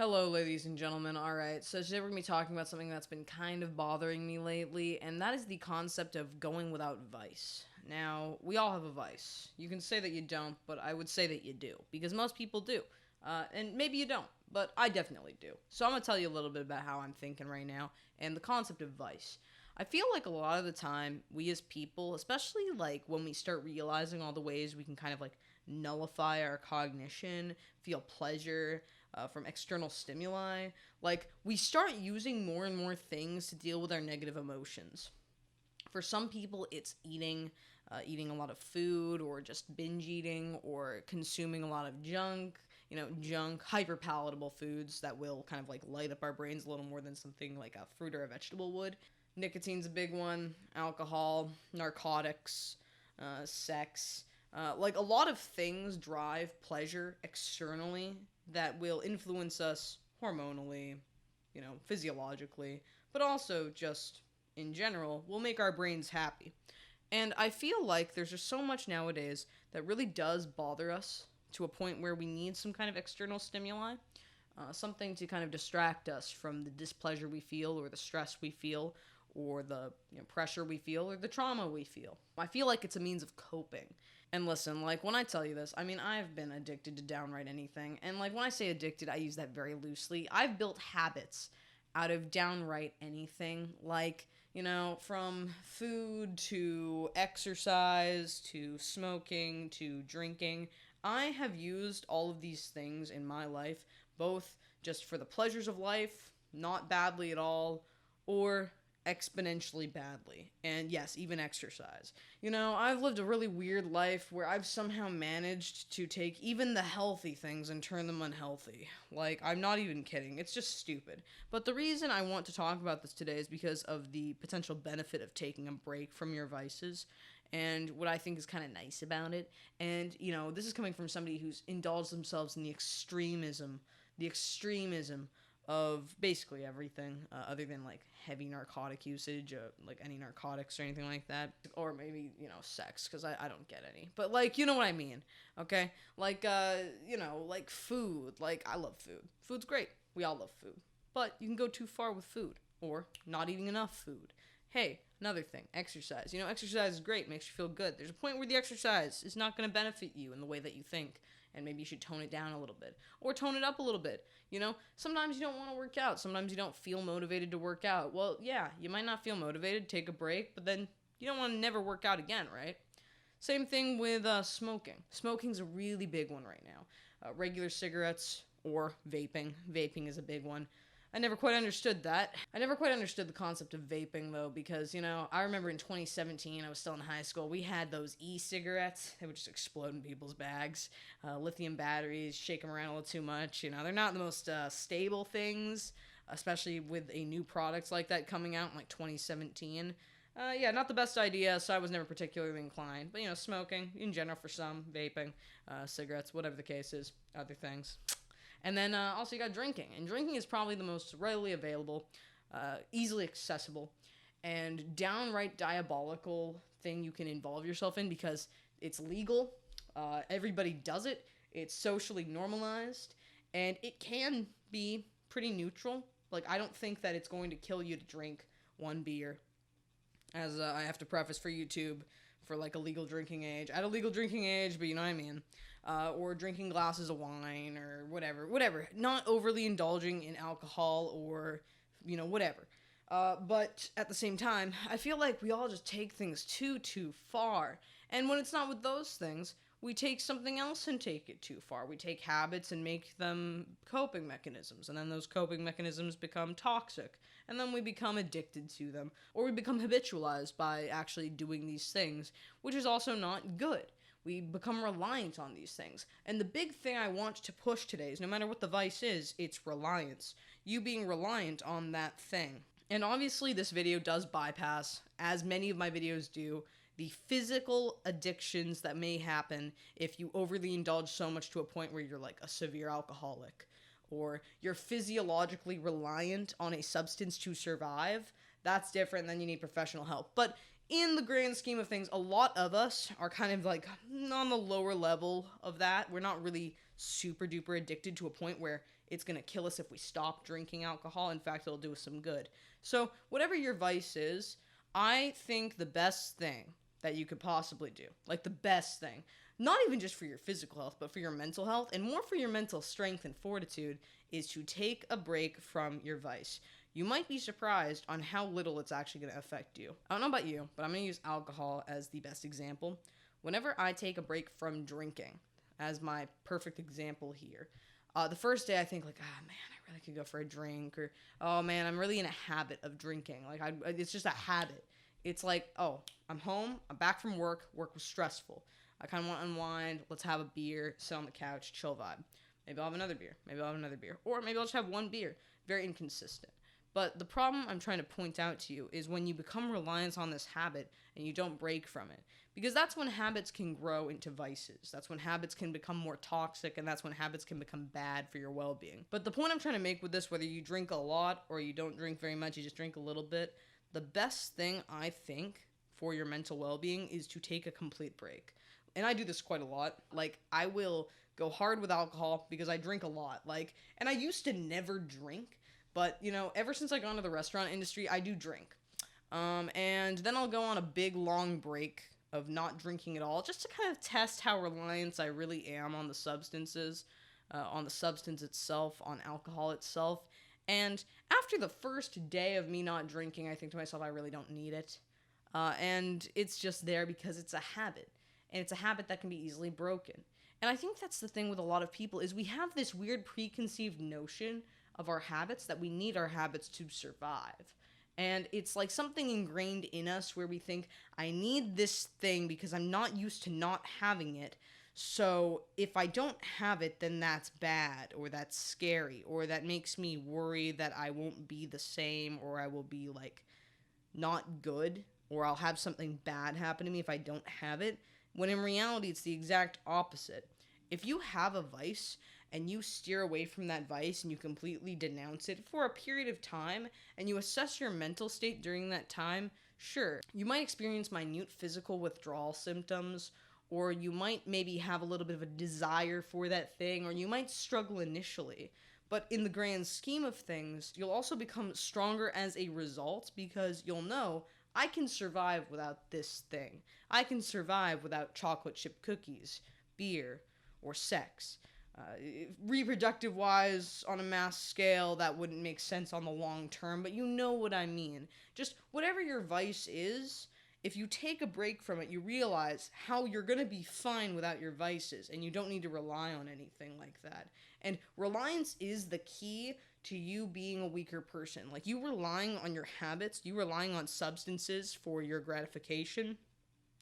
Hello, ladies and gentlemen. All right, so today we're going to be talking about something that's been kind of bothering me lately, and that is the concept of going without vice. Now, we all have a vice. You can say that you don't, but I would say that you do, because most people do. And maybe you don't, but I definitely do. So I'm going to tell you a little bit about how I'm thinking right now, and the concept of vice. I feel like a lot of the time, we as people, especially like when we start realizing all the ways we can kind of like nullify our cognition, feel pleasure, from external stimuli, like we start using more and more things to deal with our negative emotions. For some people, it's eating a lot of food, or just binge eating, or consuming a lot of junk. Junk, hyper palatable foods that will kind of like light up our brains a little more than something like a fruit or a vegetable would. Nicotine's a big one. Alcohol, narcotics, sex. Like a lot of things drive pleasure externally that will influence us hormonally, physiologically, but also just in general will make our brains happy. And I feel like there's just so much nowadays that really does bother us to a point where we need some kind of external stimuli, something to kind of distract us from the displeasure we feel, or the stress we feel, or the pressure we feel, or the trauma we feel. I feel like it's a means of coping. And listen, like when I tell you this, I mean, I've been addicted to downright anything. And like when I say addicted, I use that very loosely. I've built habits out of downright anything, like, from food to exercise to smoking to drinking. I have used all of these things in my life, both just for the pleasures of life, not badly at all, or exponentially badly. And yes, even exercise. I've lived a really weird life where I've somehow managed to take even the healthy things and turn them unhealthy. Like, I'm not even kidding. It's just stupid. But the reason I want to talk about this today is because of the potential benefit of taking a break from your vices, and what I think is kind of nice about it. And, this is coming from somebody who's indulged themselves in the extremism of basically everything, other than like heavy narcotic usage, like any narcotics or anything like that, or maybe sex, because I don't get any, but like you know what I mean, okay? Like like food. Like, I love food. Food's great. We all love food, but you can go too far with food, or not eating enough food. Hey, another thing, exercise. Exercise is great, makes you feel good. There's a point where the exercise is not going to benefit you in the way that you think, and maybe you should tone it down a little bit, or tone it up a little bit. Sometimes you don't want to work out. Sometimes you don't feel motivated to work out. Well, yeah, you might not feel motivated, take a break, but then you don't want to never work out again, right? Same thing with smoking. Smoking's a really big one right now. Regular cigarettes or vaping. Vaping is a big one. I never quite understood that. I never quite understood the concept of vaping, though, because, I remember in 2017, I was still in high school, we had those e-cigarettes. They would just explode in people's bags. Lithium batteries, shake them around a little too much. They're not the most stable things, especially with a new product like that coming out in, like, 2017. Yeah, not the best idea, so I was never particularly inclined. But, smoking, in general for some, vaping, cigarettes, whatever the case is, other things. And then also you got drinking. And drinking is probably the most readily available, easily accessible, and downright diabolical thing you can involve yourself in, because it's legal. Everybody does it. It's socially normalized. And it can be pretty neutral. Like, I don't think that it's going to kill you to drink one beer. As I have to preface for YouTube, for like a legal drinking age. At a legal drinking age, but you know what I mean. Or drinking glasses of wine, or whatever. Not overly indulging in alcohol, or, whatever. But at the same time, I feel like we all just take things too far. And when it's not with those things, we take something else and take it too far. We take habits and make them coping mechanisms, and then those coping mechanisms become toxic, and then we become addicted to them, or we become habitualized by actually doing these things, which is also not good. We become reliant on these things. And the big thing I want to push today is, no matter what the vice is, it's reliance. You being reliant on that thing. And obviously this video does bypass, as many of my videos do, the physical addictions that may happen if you overly indulge so much to a point where you're like a severe alcoholic, or you're physiologically reliant on a substance to survive. That's different, then you need professional help. But in the grand scheme of things, a lot of us are kind of like on the lower level of that. We're not really super duper addicted to a point where it's going to kill us if we stop drinking alcohol. In fact, it'll do us some good. So whatever your vice is, I think the best thing that you could possibly do, like the best thing, not even just for your physical health, but for your mental health and more for your mental strength and fortitude, is to take a break from your vice. You might be surprised on how little it's actually going to affect you. I don't know about you, but I'm going to use alcohol as the best example. Whenever I take a break from drinking, as my perfect example here, the first day I think like, man, I really could go for a drink, or, oh man, I'm really in a habit of drinking. Like, it's just a habit. It's like, oh, I'm home, I'm back from work was stressful. I kind of want to unwind, let's have a beer, sit on the couch, chill vibe. Maybe I'll have another beer, or maybe I'll just have one beer. Very inconsistent. But the problem I'm trying to point out to you is when you become reliant on this habit and you don't break from it. Because that's when habits can grow into vices. That's when habits can become more toxic, and that's when habits can become bad for your well-being. But the point I'm trying to make with this, whether you drink a lot or you don't drink very much, you just drink a little bit, the best thing I think for your mental well-being is to take a complete break. And I do this quite a lot. Like, I will go hard with alcohol because I drink a lot. Like, and I used to never drink. But, ever since I got into the restaurant industry, I do drink. And then I'll go on a big, long break of not drinking at all, just to kind of test how reliant I really am on the substances, on the substance itself, on alcohol itself. And after the first day of me not drinking, I think to myself, I really don't need it. And it's just there because it's a habit. And it's a habit that can be easily broken. And I think that's the thing with a lot of people, is we have this weird preconceived notion of our habits, that we need our habits to survive. And it's like something ingrained in us where we think, I need this thing because I'm not used to not having it. So if I don't have it, then that's bad, or that's scary, or that makes me worry that I won't be the same, or I will be like not good, or I'll have something bad happen to me if I don't have it. When in reality, it's the exact opposite. If you have a vice and you steer away from that vice and you completely denounce it for a period of time, and you assess your mental state during that time, sure, you might experience minute physical withdrawal symptoms, or you might maybe have a little bit of a desire for that thing, or you might struggle initially. But in the grand scheme of things, you'll also become stronger as a result, because you'll know, I can survive without this thing. I can survive without chocolate chip cookies, beer, or sex. Reproductive-wise, on a mass scale, that wouldn't make sense on the long term, but you know what I mean. Just whatever your vice is, if you take a break from it, you realize how you're going to be fine without your vices, and you don't need to rely on anything like that. And reliance is the key to you being a weaker person. Like, you relying on your habits, you relying on substances for your gratification,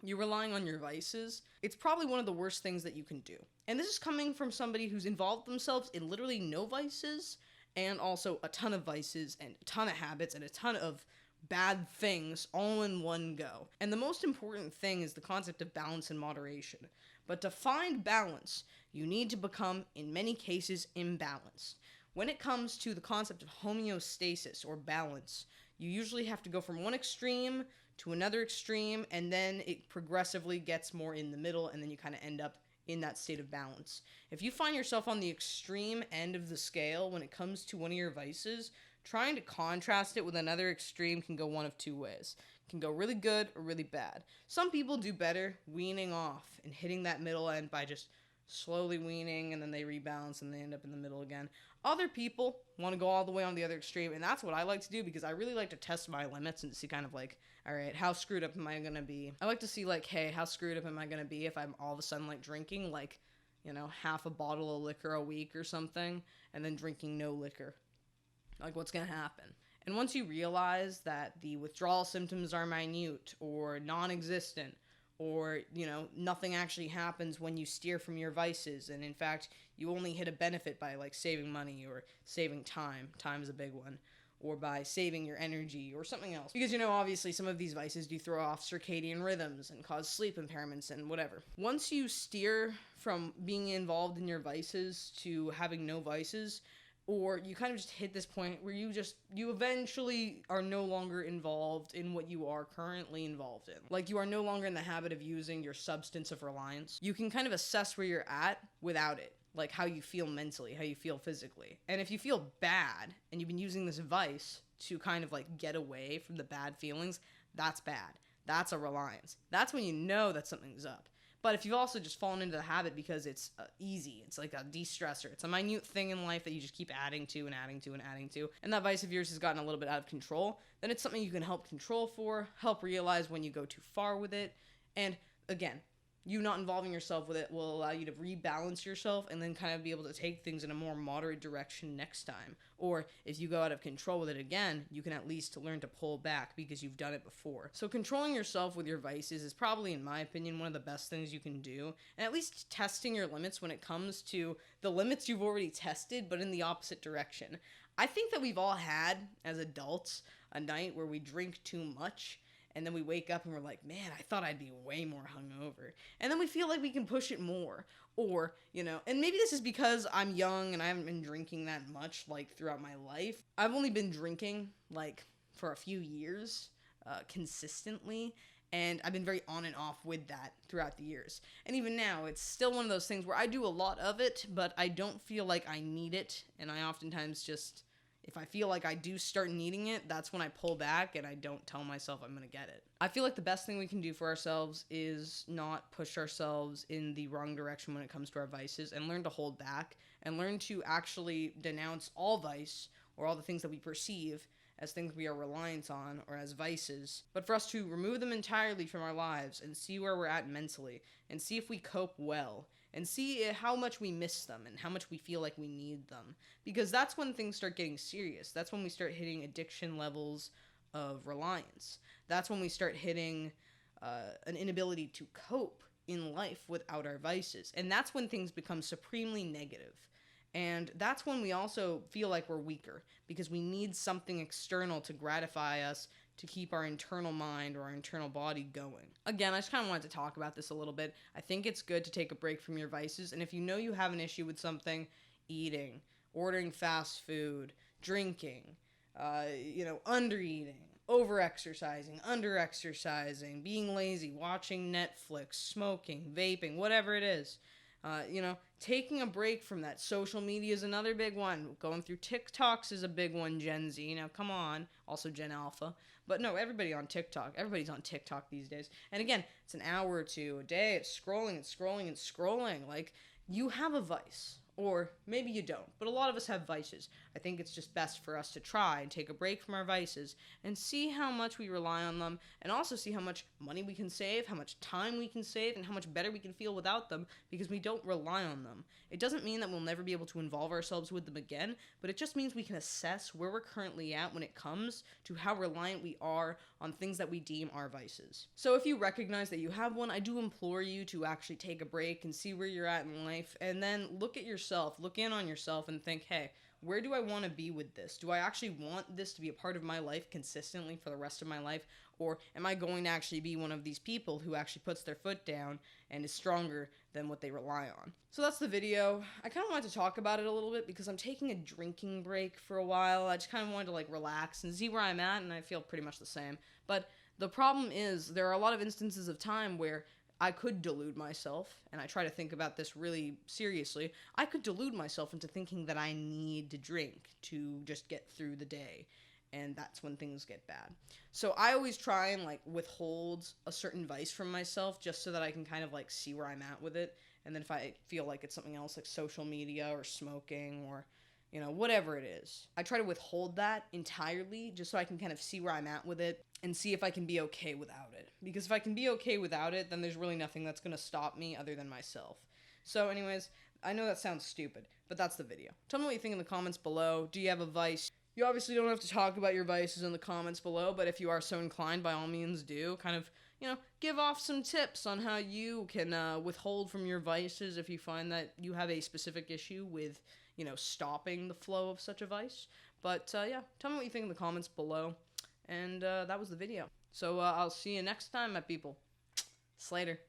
you're relying on your vices, it's probably one of the worst things that you can do. And this is coming from somebody who's involved themselves in literally no vices, and also a ton of vices, and a ton of habits, and a ton of bad things all in one go. And the most important thing is the concept of balance and moderation. But to find balance, you need to become, in many cases, imbalanced. When it comes to the concept of homeostasis, or balance, you usually have to go from one extreme to another extreme, and then it progressively gets more in the middle, and then you kind of end up in that state of balance. If you find yourself on the extreme end of the scale when it comes to one of your vices, trying to contrast it with another extreme can go one of two ways. It can go really good or really bad. Some people do better weaning off and hitting that middle end by just slowly weaning, and then they rebalance and they end up in the middle again. Other people want to go all the way on the other extreme, and that's what I like to do, because I really like to test my limits and see kind of like, all right, how screwed up am I going to be? I like to see like, hey, how screwed up am I going to be if I'm all of a sudden like drinking like, half a bottle of liquor a week or something, and then drinking no liquor. Like, what's going to happen? And once you realize that the withdrawal symptoms are minute or non-existent, or, nothing actually happens when you steer from your vices, and in fact, you only hit a benefit by, like, saving money or saving time. Time's a big one. Or by saving your energy or something else. Because, obviously some of these vices do throw off circadian rhythms and cause sleep impairments and whatever. Once you steer from being involved in your vices to having no vices, or you kind of just hit this point where you eventually are no longer involved in what you are currently involved in. Like, you are no longer in the habit of using your substance of reliance. You can kind of assess where you're at without it. like how you feel mentally, how you feel physically. And if you feel bad and you've been using this vice to kind of like get away from the bad feelings, that's bad. That's a reliance. That's when you know that something's up. But if you've also just fallen into the habit because it's easy, it's like a de-stressor, it's a minute thing in life that you just keep adding to and adding to and adding to, and that vice of yours has gotten a little bit out of control, then it's something you can help control for, help realize when you go too far with it. And again, you not involving yourself with it will allow you to rebalance yourself and then kind of be able to take things in a more moderate direction next time. Or if you go out of control with it again, you can at least learn to pull back because you've done it before. So controlling yourself with your vices is probably, in my opinion, one of the best things you can do. And at least testing your limits when it comes to the limits you've already tested, but in the opposite direction. I think that we've all had, as adults, a night where we drink too much, and then we wake up and we're like, man, I thought I'd be way more hungover. And then we feel like we can push it more. Or, and maybe this is because I'm young and I haven't been drinking that much, like, throughout my life. I've only been drinking, like, for a few years, consistently. And I've been very on and off with that throughout the years. And even now, it's still one of those things where I do a lot of it, but I don't feel like I need it. And I oftentimes just, if I feel like I do start needing it, that's when I pull back and I don't tell myself I'm going to get it. I feel like the best thing we can do for ourselves is not push ourselves in the wrong direction when it comes to our vices, and learn to hold back and learn to actually denounce all vice, or all the things that we perceive as things we are reliant on or as vices, but for us to remove them entirely from our lives and see where we're at mentally and see if we cope well and see how much we miss them and how much we feel like we need them. Because that's when things start getting serious. That's when we start hitting addiction levels of reliance. That's when we start hitting an inability to cope in life without our vices. And that's when things become supremely negative. And that's when we also feel like we're weaker, because we need something external to gratify us to keep our internal mind or our internal body going. Again, I just kind of wanted to talk about this a little bit. I think it's good to take a break from your vices, and if you know you have an issue with something, eating, ordering fast food, drinking, undereating, over-exercising, under-exercising, being lazy, watching Netflix, smoking, vaping, whatever it is, taking a break from that. Social media is another big one. Going through TikToks is a big one, Gen Z. Now, come on. Also Gen Alpha. But no, everybody on TikTok. Everybody's on TikTok these days. And again, it's an hour or two a day. It's scrolling and scrolling and scrolling. Like, you have a vice. Or maybe you don't, but a lot of us have vices. I think it's just best for us to try and take a break from our vices and see how much we rely on them, and also see how much money we can save, how much time we can save, and how much better we can feel without them because we don't rely on them. It doesn't mean that we'll never be able to involve ourselves with them again, but it just means we can assess where we're currently at when it comes to how reliant we are on things that we deem our vices. So if you recognize that you have one, I do implore you to actually take a break and see where you're at in life, and then look at yourself, look in on yourself and think, hey, where do I want to be with this? Do I actually want this to be a part of my life consistently for the rest of my life? Or am I going to actually be one of these people who actually puts their foot down and is stronger than what they rely on? So that's the video. I kind of wanted to talk about it a little bit because I'm taking a drinking break for a while. I just kind of wanted to relax and see where I'm at, and I feel pretty much the same. But the problem is there are a lot of instances of time where I could delude myself, and I try to think about this really seriously. I could delude myself into thinking that I need to drink to just get through the day, and that's when things get bad. So I always try and withhold a certain vice from myself just so that I can kind of see where I'm at with it. And then if I feel like it's something else, like social media or smoking or whatever it is, I try to withhold that entirely just so I can kind of see where I'm at with it and see if I can be okay without it. Because if I can be okay without it, then there's really nothing that's going to stop me other than myself. So anyways, I know that sounds stupid, but that's the video. Tell me what you think in the comments below. Do you have a vice? You obviously don't have to talk about your vices in the comments below, but if you are so inclined, by all means do. Kind of, give off some tips on how you can withhold from your vices if you find that you have a specific issue with stopping the flow of such a vice. But, yeah, tell me what you think in the comments below. And that was the video. So I'll see you next time, my people. Slater.